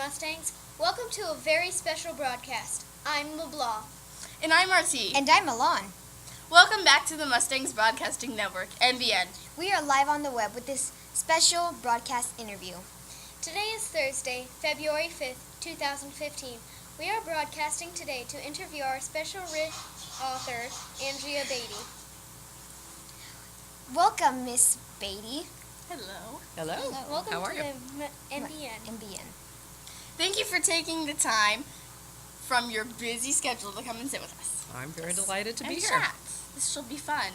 Mustangs. Welcome to a very special broadcast. I'm LeBlanc. And I'm Marty. And I'm Milan. Welcome back to the Mustangs Broadcasting Network, MBN. We are live on the web with this special broadcast interview. Today is Thursday, February 5th, 2015. We are broadcasting today to interview our special author, Andrea Beaty. Welcome, Miss Beaty. Hello. Hello. Welcome How are to you? the MBN. MBN. Thank you for taking the time from your busy schedule to come and sit with us. I'm very delighted to and be here. chat. This shall be fun.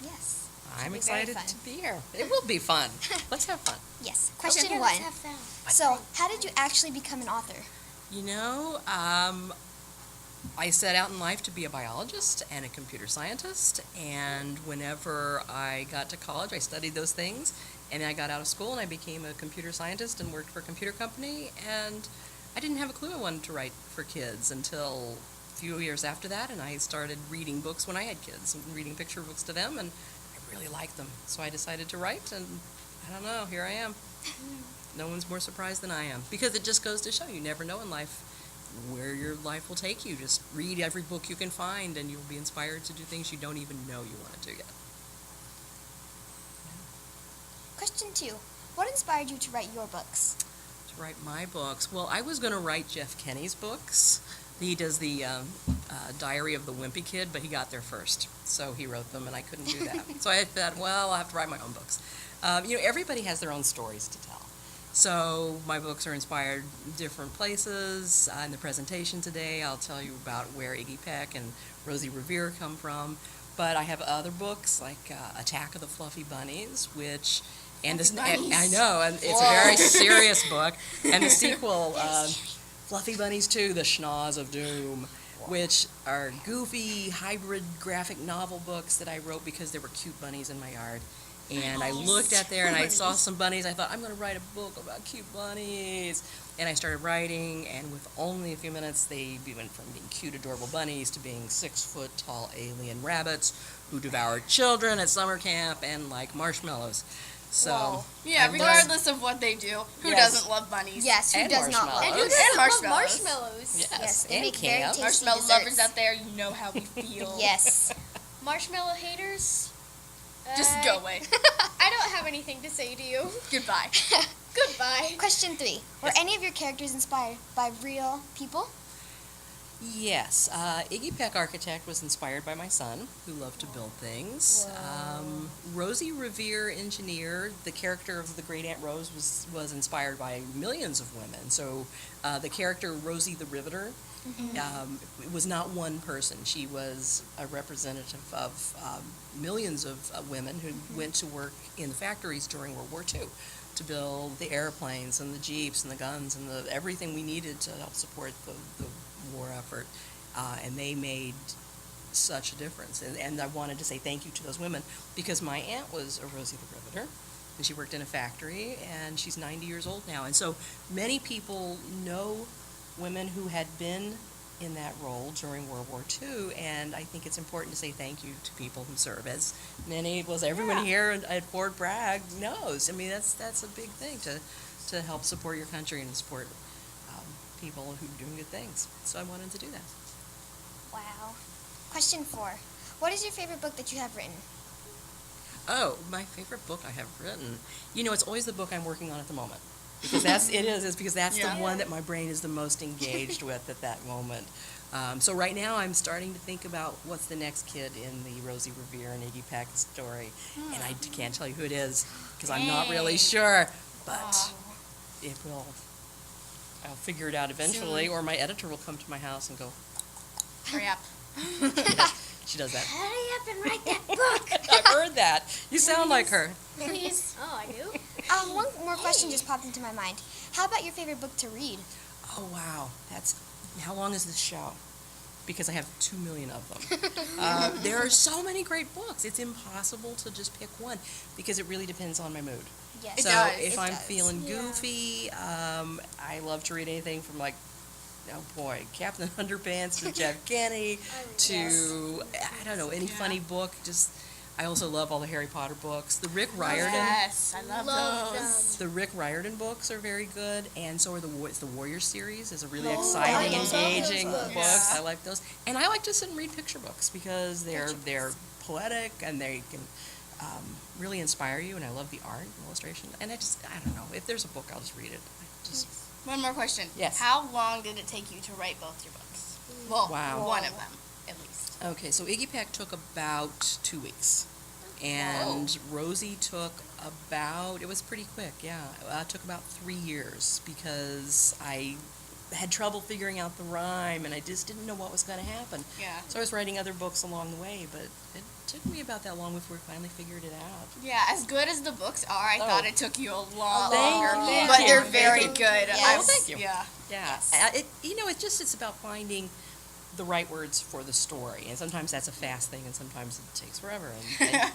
Yes. I'm be very excited fun. to be here. It will be fun. Let's have fun. Yes. Question Okay, one. let's have fun. So, how did you actually become an author? You know, I set out in life to be a biologist and a computer scientist, and whenever I got to college, I studied those things, and I got out of school and I became a computer scientist and worked for a computer company, and I didn't have a clue I wanted to write for kids until a few years after that, and I started reading books when I had kids, and reading picture books to them, and I really liked them, so I decided to write, and I don't know, here I am. No one's more surprised than I am, because it just goes to show you never know in life where your life will take you. Just read every book you can find and you'll be inspired to do things you don't even know you want to do yet. Question two. What inspired you to write your books? To write my books, well, I was going to write Jeff Kenny's books. He does the Diary of the Wimpy Kid, but he got there first, so he wrote them and I couldn't do that. So I thought, well, I'll have to write my own books. Everybody has their own stories to tell. So my books are inspired different places. In the presentation today, I'll tell you about where Iggy Peck and Rosie Revere come from. But I have other books like Attack of the Fluffy Bunnies, which, and this, I know, and it's a very serious book. And the sequel, Fluffy Bunnies 2, The Schnoz of Doom, which are goofy, hybrid graphic novel books that I wrote because there were cute bunnies in my yard. And I looked at there and I saw some bunnies. I thought, I'm going to write a book about cute bunnies. And I started writing, and with only a few minutes, they went from being cute, adorable bunnies to being 6-foot-tall alien rabbits who devoured children at summer camp and like marshmallows. So, Whoa. Yeah, regardless of what they do, who doesn't love bunnies? Yes, who And does not love marshmallows. And who those? doesn't love marshmallows. marshmallows? yes, they and make very camp. tasty Marshmallow desserts. lovers out there, you know how we feel. Yes. Marshmallow haters? Just go away. I don't have anything to say to you. Goodbye. Goodbye. Question three. Were any of your characters inspired by real people? Yes, Iggy Peck Architect was inspired by my son, who loved to build things. Rosie Revere Engineer, the character of the Great Aunt Rose, was inspired by millions of women. So the character Rosie the Riveter it was not one person. She was a representative of millions of women who went to work in the factories during World War II to build the airplanes and the jeeps and the guns and everything we needed to help support the war effort, and they made such a difference. And I wanted to say thank you to those women because my aunt was a Rosie the Riveter, and she worked in a factory, and she's 90 years old now. And so many people know women who had been in that role during World War II, and I think it's important to say thank you to people who serve, as everyone here at Fort Bragg knows. I mean, that's a big thing to help support your country and support people who are doing good things. So I wanted to do that. Wow. Question four. What is your favorite book that you have written? Oh, my favorite book I have written. It's always the book I'm working on at the moment. Because that's the one that my brain is the most engaged with at that moment. So right now I'm starting to think about what's the next kid in the Rosie Revere and Iggy Peck story. And I can't tell you who it is because I'm not really sure. But it will. I'll figure it out eventually, or my editor will come to my house and go, Hurry up. She does that. Hurry up and write that book. I've heard that. You sound like her. Please. Oh, I do? One more question just popped into my mind. How about your favorite book to read? Oh, wow. How long is this show? Because I have 2 million of them. There are so many great books. It's impossible to just pick one because it really depends on my mood. Yes. So if I'm feeling Yeah. goofy, I love to read anything from Captain Underpants to Jeff Kenny to, I don't know, any funny book. Just I also love all the Harry Potter books. The Rick Riordan. Yes, I love those. The Rick Riordan books are very good, and so are the Warrior series is a really Oh, exciting, I love engaging those books. books. I like those, and I like to sit and read picture books because they're poetic and they can really inspire you. And I love the art and illustration. And I don't know, if there's a book, I'll just read it. One more question. Yes. How long did it take you to write both your books? Well, Wow. one of them, at least. Okay, so Iggy Pack took about 2 weeks, and Rosie took it was pretty quick, yeah. It took about 3 years because I had trouble figuring out the rhyme, and I just didn't know what was going to happen. Yeah. So I was writing other books along the way, but it took me about that long before we finally figured it out. Yeah, as good as the books are, I thought it took you a lot Thank longer. you. But they're Thank very you. good. Yes. Oh, thank you. Yeah. Yeah, it's about finding the right words for the story, and sometimes that's a fast thing, and sometimes it takes forever. And Yeah.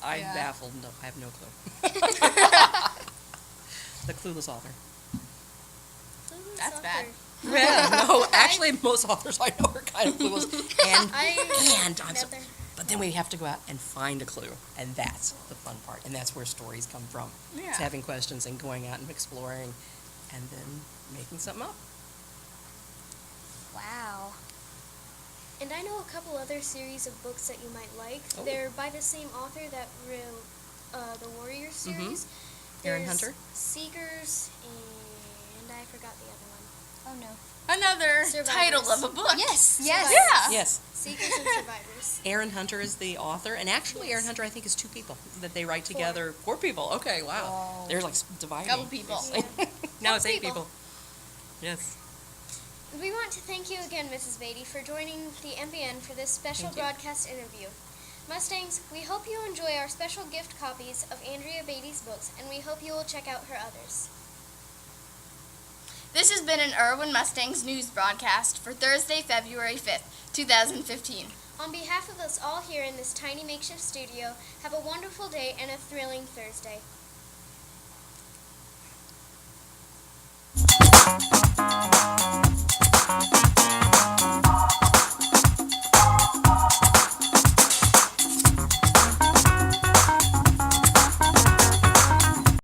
I'm Yeah. baffled. No, I have no clue. The clueless author. That's bad. Yeah, no, actually, most authors I know are kind of clueless, and Never. but then we have to go out and find a clue, and that's the fun part, and that's where stories come from. Yeah. It's having questions and going out and exploring, and then making something up. Wow. And I know a couple other series of books that you might like. Oh. They're by the same author that wrote the Warrior series. Aaron There's Hunter? Seekers, and I forgot the other one. Oh no. Another Survivors. title of a book. Yes. Survivors. Yeah. Yes, Seekers and Survivors. Aaron Hunter is the author, and actually, Aaron Hunter, I think, is 2 people that they write 4. together. 4 people. Okay, wow. Oh. They're like dividing. Couple people. Now it's 8 people. people. Yes. We want to thank you again, Mrs. Beaty, for joining the MBN for this special Thank you. broadcast interview. Mustangs, we hope you enjoy our special gift copies of Andrea Beaty's books, and we hope you will check out her others. This has been an Irwin Mustangs news broadcast for Thursday, February 5th, 2015. On behalf of us all here in this tiny makeshift studio, have a wonderful day and a thrilling Thursday.